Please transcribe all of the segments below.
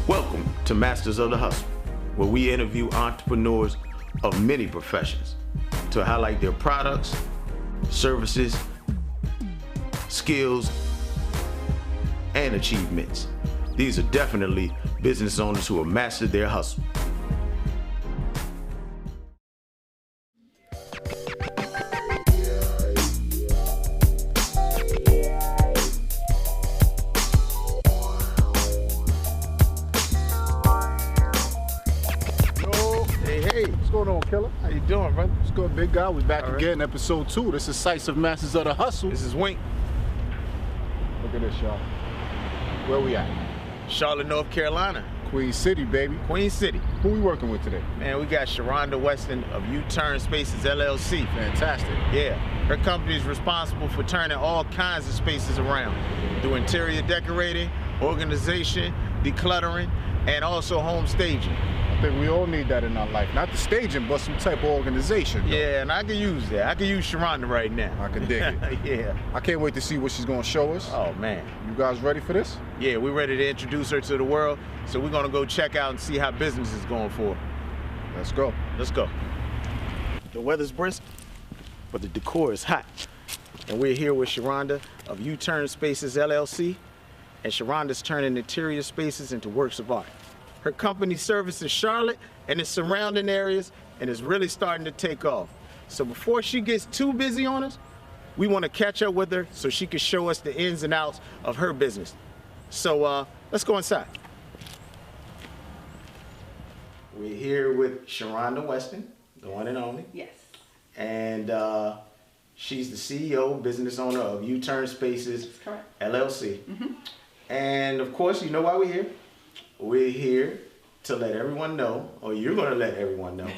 Welcome to Masters of the Hustle, where we interview entrepreneurs of many professions to highlight their products, services, skills, and achievements. These are definitely business owners who have mastered their hustle. What's going on, Killer? How you doing, brother? What's good, big guy? We back All right. again, episode 2. This is Sights of Masters of the Hustle. This is Wink. Look at this, y'all. Where we at? Charlotte, North Carolina. Queen City, baby. Queen City. Who we working with today? Man, we got Sharonda Weston of U-Turn Spaces, LLC. Fantastic. Yeah, her company is responsible for turning all kinds of spaces around through interior decorating, organization, decluttering, and also home staging. I think we all need that in our life. Not the staging, but some type of organization. Though. Yeah, and I can use that. I can use Sharonda right now. I can dig it. Yeah. I can't wait to see what she's going to show us. Oh, man. You guys ready for this? Yeah, we're ready to introduce her to the world, so we're going to go check out and see how business is going for her. Let's go. Let's go. The weather's brisk, but the decor is hot. And we're here with Sharonda of U-Turn Spaces, LLC, and Sharonda's turning interior spaces into works of art. Her company services Charlotte and its surrounding areas and is really starting to take off. So before she gets too busy on us, we want to catch up with her so she can show us the ins and outs of her business. So let's go inside. We're here with Sharonda Weston, the one and only. Yes. And she's the CEO, business owner of U-Turn Spaces, That's correct. LLC. And of course, you know why we're here. We're here to let everyone know, or you're going to let everyone know,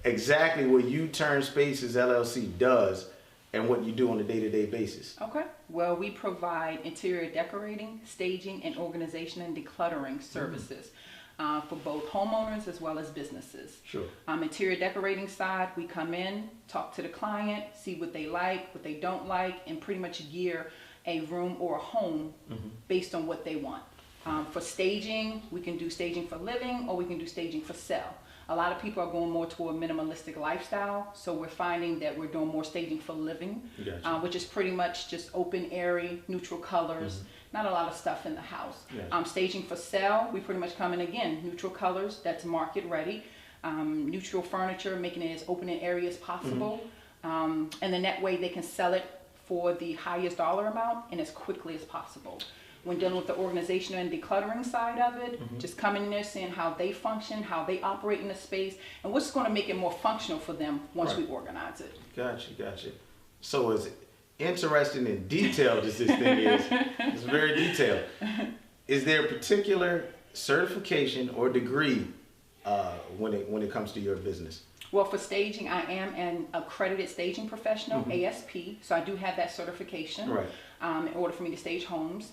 exactly what U-Turn Spaces, LLC does and what you do on a day-to-day basis. Okay. Well, we provide interior decorating, staging, and organization and decluttering services for both homeowners as well as businesses. Sure. Interior decorating side, we come in, talk to the client, see what they like, what they don't like, and pretty much gear a room or a home based on what they want. For staging, we can do staging for living or we can do staging for sale. A lot of people are going more to a minimalistic lifestyle, so we're finding that we're doing more staging for living, Gotcha. which is pretty much just open, airy, neutral colors, not a lot of stuff in the house. Yes. Staging for sale, we pretty much come in again, neutral colors, that's market ready, neutral furniture, making it as open and airy as possible, and then that way they can sell it for the highest dollar amount and as quickly as possible. When dealing with the organization and decluttering side of it, just coming in there, seeing how they function, how they operate in the space, and what's going to make it more functional for them once we organize it. Gotcha, gotcha. So as interesting and detailed as this thing is, it's very detailed. Is there a particular certification or degree when it comes to your business? Well, for staging, I am an accredited staging professional, ASP, so I do have that certification in order for me to stage homes.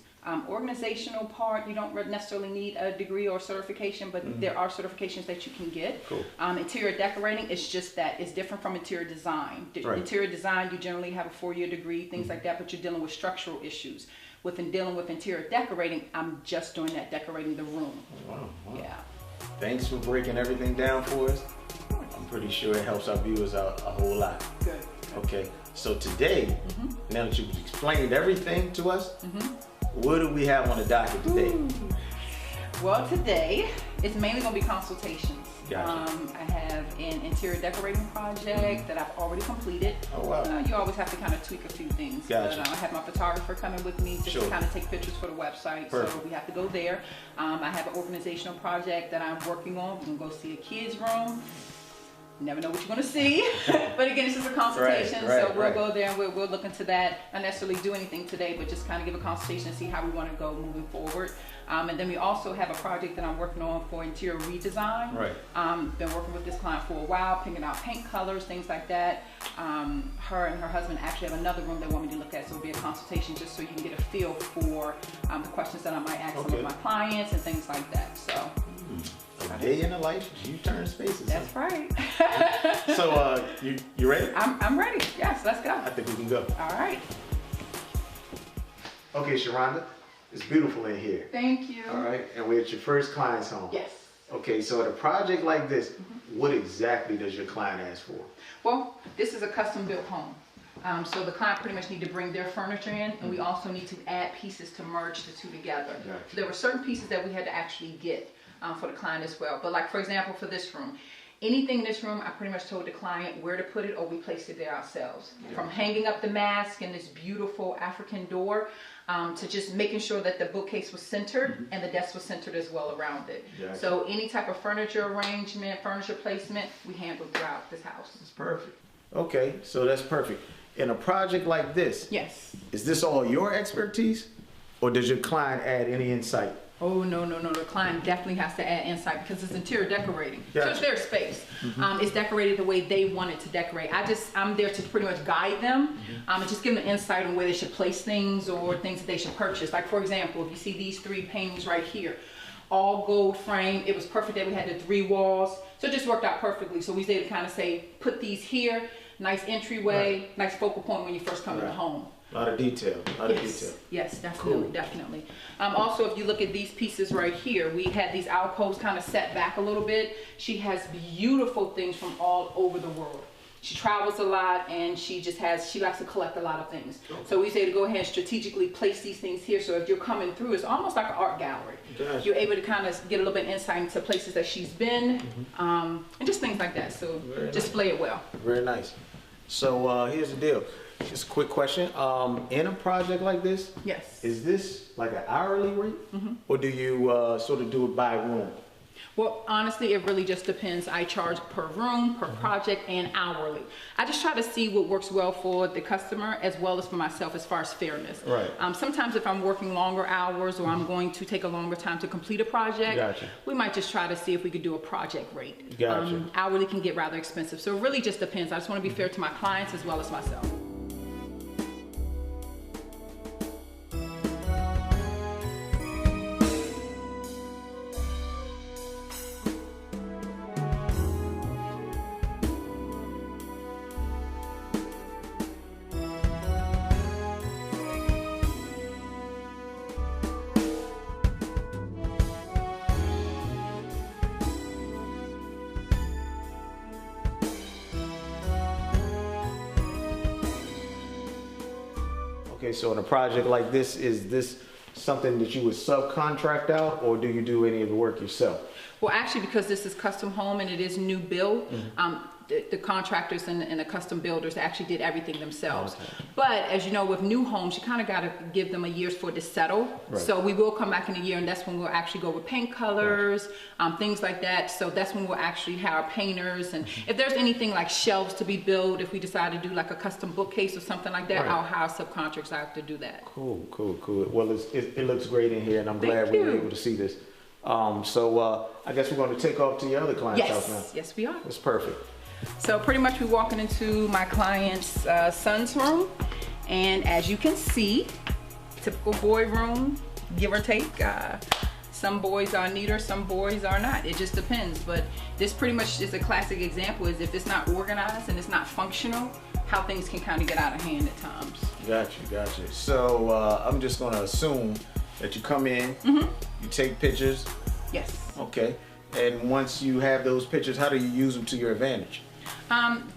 Organizational part, you don't necessarily need a degree or certification, but there are certifications that you can get. Cool. Interior decorating is just that. It's different from interior design. Interior design, you generally have a 4-year degree, things like that, but you're dealing with structural issues. Dealing with interior decorating, I'm just doing that, decorating the room. Wow, wow. Yeah. Thanks for breaking everything down for us. I'm pretty sure it helps our viewers out a whole lot. Good. Okay, so today, now that you've explained everything to us, what do we have on the docket today? Well, today, it's mainly going to be consultations. Gotcha. I have an interior decorating project that I've already completed. Oh, wow. You always have to kind of tweak a few things. Gotcha. But I have my photographer coming with me just to kind of take pictures for the website. Perfect. So we have to go there. I have an organizational project that I'm working on. We're going to go see a kid's room. Never know what you're going to see. But again, it's just a consultation. So we'll go there and we'll look into that. Not necessarily do anything today, but just kind of give a consultation and see how we want to go moving forward. And then we also have a project that I'm working on for interior redesign. Been working with this client for a while, picking out paint colors, things like that. Her and her husband actually have another room they want me to look at, so it'll be a consultation just so you can get a feel for the questions that I might ask some of my clients and things like that. So. A day in the life, U-Turn Spaces. That's right. So, you ready? I'm ready. Yes, let's go. I think we can go. All right. Okay, Sharonda, It's beautiful in here. Thank you. All right, and we're at your first client's home. Yes. Okay, so at a project like this, what exactly does your client ask for? Well, this is a custom built home. So the client pretty much need to bring their furniture in, and we also need to add pieces to merge the two together. Gotcha. So there were certain pieces that we had to actually get for the client as well. But like, for example, for this room, anything in this room, I pretty much told the client where to put it, or we placed it there ourselves. Yeah. From hanging up the mask and this beautiful African door, to just making sure that the bookcase was centered and the desk was centered as well around it. Gotcha. So any type of furniture arrangement, furniture placement, we handle throughout this house. That's perfect. Okay, so that's perfect. In a project like this, yes, is this all your expertise, or does your client add any insight? Oh, no. The client definitely has to add insight because it's interior decorating. Gotcha. So it's their space. It's decorated the way they want it to decorate. I'm there to pretty much guide them and just give them insight on where they should place things or things that they should purchase. Like, for example, if you see these 3 paintings right here, all gold frame. It was perfect that we had the 3 walls. So it just worked out perfectly. So we was able to kind of say, put these here, nice entryway, right. Nice focal point when you first come to the home. A lot of detail, Yes, definitely, cool. Definitely. Also, if you look at these pieces right here, we had these alcoves kind of set back a little bit. She has beautiful things from all over the world. She travels a lot, and she likes to collect a lot of things. Okay. So we say to go ahead and strategically place these things here, so if you're coming through, it's almost like an art gallery. Gotcha. You're able to kind of get a little bit of insight into places that she's been, and just things like that. So display it well. Very nice. So here's the deal. Just a quick question. In a project like this, yes, is this like an hourly rate, or do you sort of do it by room? Well, honestly, it really just depends. I charge per room, per project, and hourly. I just try to see what works well for the customer as well as for myself as far as fairness. Right. Sometimes if I'm working longer hours or I'm going to take a longer time to complete a project, gotcha, we might just try to see if we could do a project rate. Gotcha. Hourly can get rather expensive. So it really just depends. I just want to be fair to my clients as well as myself. Okay, so in a project like this, is this something that you would subcontract out, or do you do any of the work yourself? Well, actually, because this is custom home and it is new build, the contractors and the custom builders actually did everything themselves. Okay. But as you know, with new homes, you kind of got to give them a year for it to settle. Right. So we will come back in a year, and that's when we'll actually go with paint colors, things like that. So that's when we'll actually hire painters. And if there's anything like shelves to be built, if we decide to do like a custom bookcase or something like that, right, I'll hire subcontractors out to do that. Cool. Well, it looks great in here, and I'm glad we were able to see this. So I guess we're going to take off to your other client's house now. Yes, we are. That's perfect. So pretty much we're walking into my client's son's room, and as you can see, typical boy room, give or take. Some boys are neater, some boys are not. It just depends. But this pretty much is a classic example, is if it's not organized and it's not functional, how things can kind of get out of hand at times. Gotcha. So I'm just going to assume that you come in, you take pictures. Yes. Okay. And once you have those pictures, how do you use them to your advantage?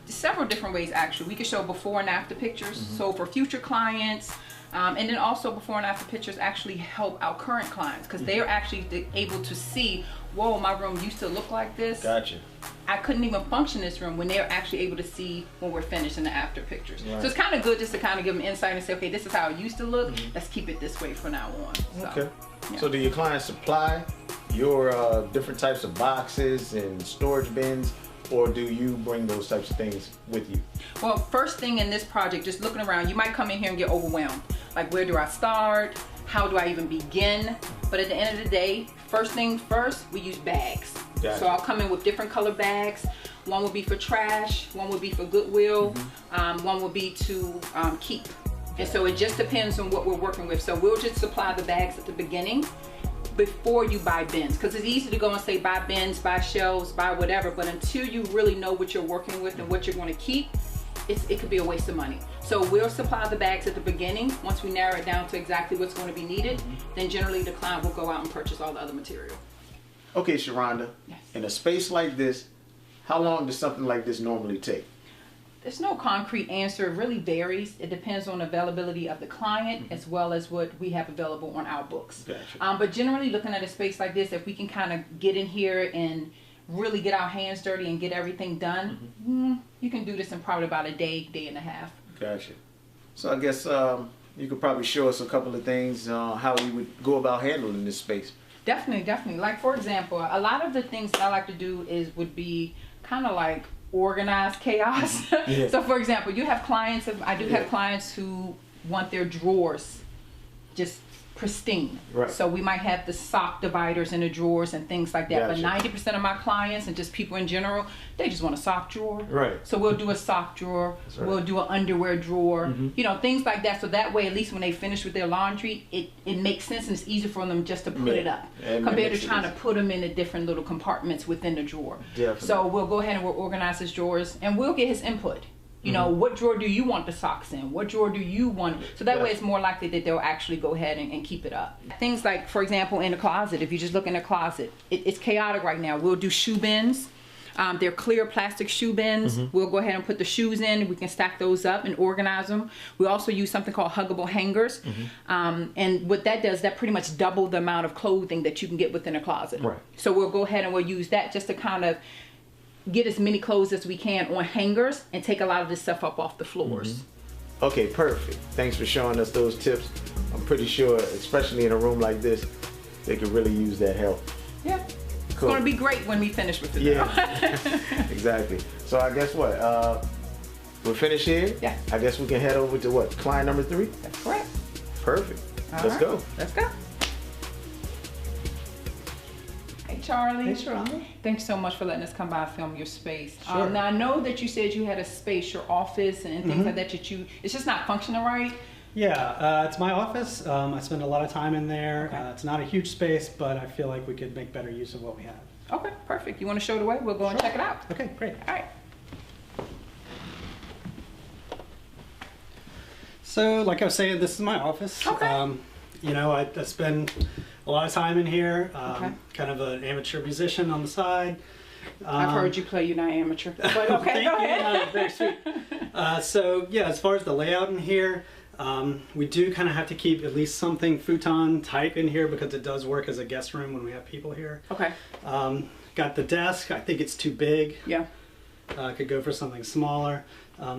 Several different ways, actually. We can show before and after pictures. So for future clients, and then also before and after pictures actually help our current clients, because they are actually able to see, whoa, my room used to look like this. Gotcha. I couldn't even function in this room, when they're actually able to see when we're finished in the after pictures. Right. So it's kind of good just to kind of give them insight and say, okay, this is how it used to look. Let's keep it this way from now on. So, okay. Yeah. So do your clients supply your different types of boxes and storage bins, or do you bring those types of things with you? Well, first thing in this project, just looking around, you might come in here and get overwhelmed. Like, where do I start? How do I even begin? But at the end of the day, first things first, we use bags. Gotcha. So I'll come in with different color bags. One will be for trash, one will be for Goodwill, one will be to keep. And so it just depends on what we're working with. So we'll just supply the bags at the beginning before you buy bins, because it's easy to go and say buy bins, buy shelves, buy whatever, but until you really know what you're working with and what you're going to keep, it could be a waste of money. So we'll supply the bags at the beginning. Once we narrow it down to exactly what's going to be needed, then generally the client will go out and purchase all the other material. Okay, Sharonda, Yes. in a space like this, how long does something like this normally take? There's no concrete answer. It really varies. It depends on availability of the client as well as what we have available on our books. Gotcha. But generally looking at a space like this, if we can kind of get in here and really get our hands dirty and get everything done, you can do this in probably about a day, day and a half. Gotcha. So I guess you could probably show us a couple of things how you would go about handling this space. Definitely, definitely. Like for example, a lot of the things that I like to do would be kind of like organized chaos. Yeah. So for example, you have clients, I do have clients who want their drawers just pristine. Right. So we might have the sock dividers in the drawers and things like that. Gotcha. But 90% of my clients and just people in general, they just want a sock drawer. Right. So we'll do a sock drawer. Right. We'll do an underwear drawer. You know, things like that. So that way, at least when they finish with their laundry, it makes sense and it's easy for them just to put it up It compared makes to trying sense. to put them in the different little compartments within the drawer. Definitely. So we'll go ahead and we'll organize his drawers and we'll get his input. You know, what drawer do you want the socks in? What drawer do you want? So that way it's more likely that they'll actually go ahead and keep it up. Things like, for example, in the closet, if you just look in the closet, it's chaotic right now. We'll do shoe bins. They're clear plastic shoe bins. We'll go ahead and put the shoes in. We can stack those up and organize them. We also use something called huggable hangers. And what that does, that pretty much double the amount of clothing that you can get within a closet. Right. So we'll go ahead and we'll use that just to kind of get as many clothes as we can on hangers and take a lot of this stuff up off the floors. Okay, perfect. Thanks for showing us those tips. I'm pretty sure, especially in a room like this, they could really use that help. Yeah. It's Cool. going to be great when we finish with it. Yeah, exactly. So I guess what? We're finished here? Yeah. I guess we can head over to what? Client number 3? That's correct. Perfect. All Let's right. go. Let's go. Hey, Charlie. Hey, Sharonda. Thanks so much for letting us come by and film your space. Sure. Now, I know that you said you had a space, your office and things like that, it's just not functioning right. Yeah, it's my office. I spend a lot of time in there. It's not a huge space, but I feel like we could make better use of what we have. Okay, perfect. You want to show the way? We'll go and check it out. Okay, great. All right. So, like I was saying, this is my office. Okay. You know, I spend a lot of time in here. Okay. Kind of an amateur musician on the side. I've heard you play, you're not amateur. But okay, Thank go you. ahead. Very sweet. So, yeah, as far as the layout in here, we do kind of have to keep at least something futon type in here because it does work as a guest room when we have people here. Okay. Got the desk. I think it's too big. Yeah. Could go for something smaller.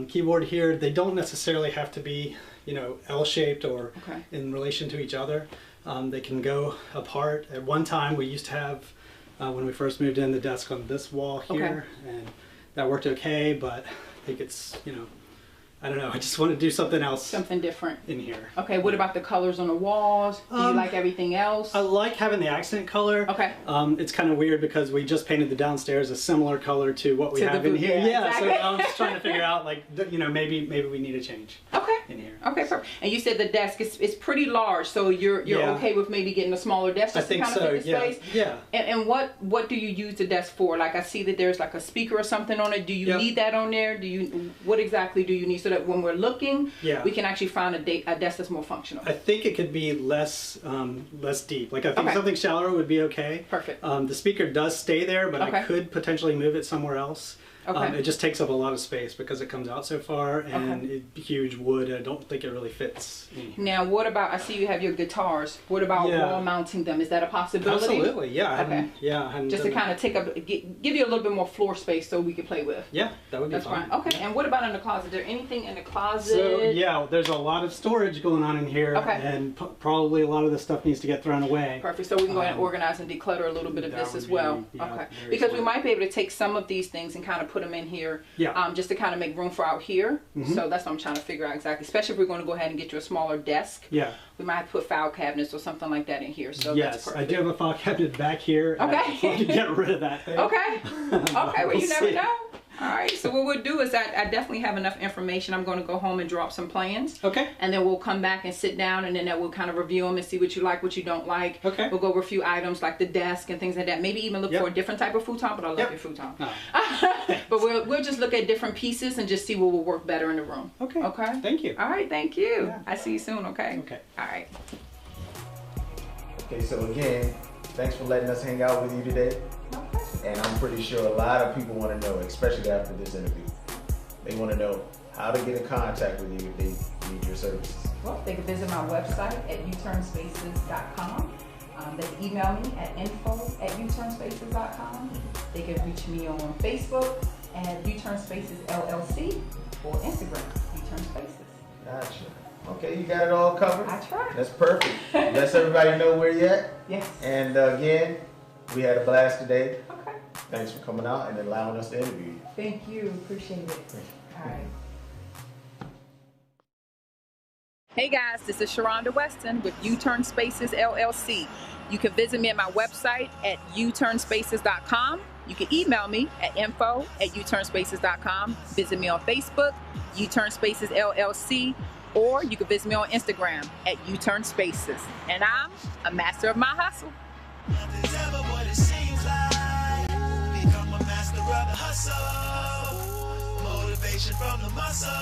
Keyboard here, they don't necessarily have to be, you know, L-shaped or Okay. in relation to each other. They can go apart. At one time, we used to have, when we first moved in, the desk on this wall here, and that worked okay, but I think it's, you know, I don't know, I just want to do something else Something different. in here. Okay, what about the colors on the walls? Do you like everything else? I like having the accent color. Okay. It's kind of weird because we just painted the downstairs a similar color to what we To the have in booth, here. yeah, exactly. So I'm just trying to figure out, like, you know, maybe we need a change Okay. in here. Okay, perfect. And you said the desk is pretty large, so you're Yeah. okay with maybe getting a smaller desk I just to think kind of so. fit the Yeah. space? Yeah. And what do you use the desk for? Like I see that there's like a speaker or something on it. Do you Yep. need that on there? What exactly do you need so that when we're looking, Yeah. we can actually find a desk that's more functional? I think it could be less deep. Like I think Okay. something shallower would be okay. Perfect. The speaker does stay there, but Okay. I could potentially move it somewhere else. Okay. It just takes up a lot of space because it comes out so far and huge wood. I don't think it really fits in here. Now, what about, I see you have your guitars. What about Yeah. wall mounting them? Is that a possibility? Absolutely, yeah. I Okay. hadn't Just to done that. kind of take up, give you a little bit more floor space so we can play with. Yeah, that would be That's fine. fine. Okay. And what about in the closet? Is there anything in the closet? So yeah, there's a lot of storage going on in here, Okay. and probably a lot of the stuff needs to get thrown away. Perfect. So we can go ahead and organize and declutter a little bit of that this would as well. be, yeah, Okay. very Because we smart. might be able to take some of these things and kind of put them in here. Yeah. Just to kind of make room for out here. Mhm. So that's what I'm trying to figure out exactly. Especially if we're going to go ahead and get you a smaller desk. Yeah. We might have to put file cabinets or something like that in here. So Yes, that's I perfect. do have a file cabinet back here. Okay. I'd love to get rid of that thing. Okay. Okay. Well, We'll you never see. know. All right, so what we'll do is I definitely have enough information. I'm going to go home and draw up some plans. Okay. And then we'll come back and sit down, and then we'll kind of review them and see what you like, what you don't like. Okay. We'll go over a few items like the desk and things like that. Maybe even look for a different type of futon, but I love your futon. Oh. But we'll just look at different pieces and just see what will work better in the room. Okay. Okay. Thank you. All right, thank you. Yeah. I see you soon, okay? Okay. All right. Okay, so again, thanks for letting us hang out with you today. And I'm pretty sure a lot of people want to know, especially after this interview, they want to know how to get in contact with you if they need your services. Well, they can visit my website at uturnspaces.com. They can email me at info@uturnspaces.com. They can reach me on Facebook at U-Turn Spaces LLC or Instagram, U-Turn Spaces. Gotcha. Okay, you got it all covered? I tried. That's perfect. Let everybody know where you're at. Yes. And again, we had a blast today. Okay. Thanks for coming out and allowing us to interview you. Thank you. Appreciate it. All right. Hey guys, this is Sharonda Weston with U-Turn Spaces LLC. You can visit me at my website at uturnspaces.com. You can email me at info@uturnspaces.com. Visit me on Facebook, U-Turn Spaces LLC, or you can visit me on Instagram at U-Turn Spaces. And I'm a master of my hustle. Nothing's ever what it seems like. Become a master of the hustle. Motivation from the muscle.